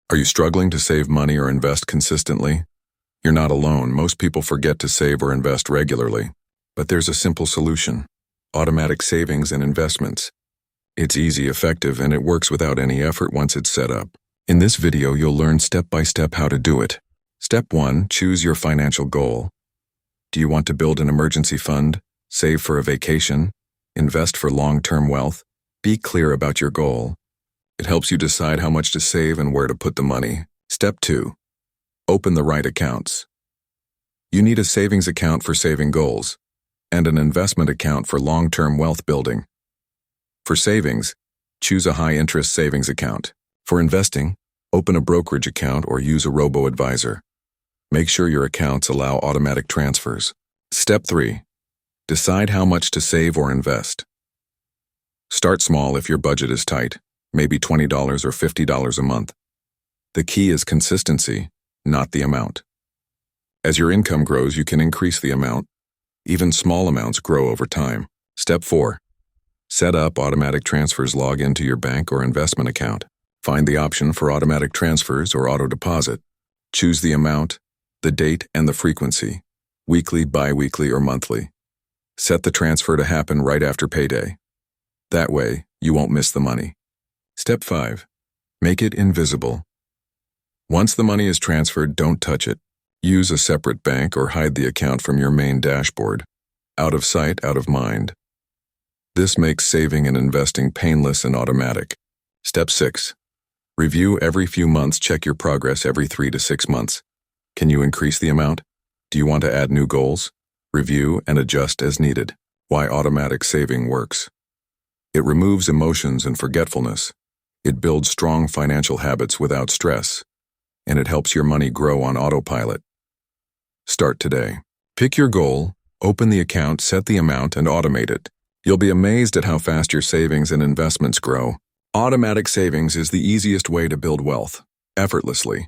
Are you struggling to save money or invest consistently? You're not alone. Most people forget to save or invest regularly. But there's a simple solution: automatic savings and investments. It's easy, effective, and it works without any effort once it's set up. In this video, you'll learn step by step how to do it. Step 1. Choose your financial goal. Do you want to build an emergency fund, save for a vacation, invest for long-term wealth? Be clear about your goal. It helps you decide how much to save and where to put the money. Step 2. Open the right accounts. You need a savings account for saving goals and an investment account for long-term wealth building. For savings, choose a high-interest savings account. For investing, open a brokerage account or use a robo-advisor. Make sure your accounts allow automatic transfers. Step 3. Decide how much to save or invest. Start small if your budget is tight, maybe $20 or $50 a month. The key is consistency, not the amount. As your income grows, you can increase the amount. Even small amounts grow over time. Step 4. Set up automatic transfers. Log into your bank or investment account. Find the option for automatic transfers or auto deposit. Choose the amount, the date, and the frequency: weekly, bi-weekly, or monthly. Set the transfer to happen right after payday. That way, you won't miss the money. Step 5. Make it invisible. Once the money is transferred, don't touch it. Use a separate bank or hide the account from your main dashboard. Out of sight, out of mind. This makes saving and investing painless and automatic. Step 6. Review every few months. Check your progress every 3 to 6 months. Can you increase the amount? Do you want to add new goals? Review and adjust as needed. Why automatic saving works. It removes emotions and forgetfulness. It builds strong financial habits without stress. And it helps your money grow on autopilot. Start today. Pick your goal, open the account, set the amount, and automate it. You'll be amazed at how fast your savings and investments grow. Automatic savings is the easiest way to build wealth, effortlessly.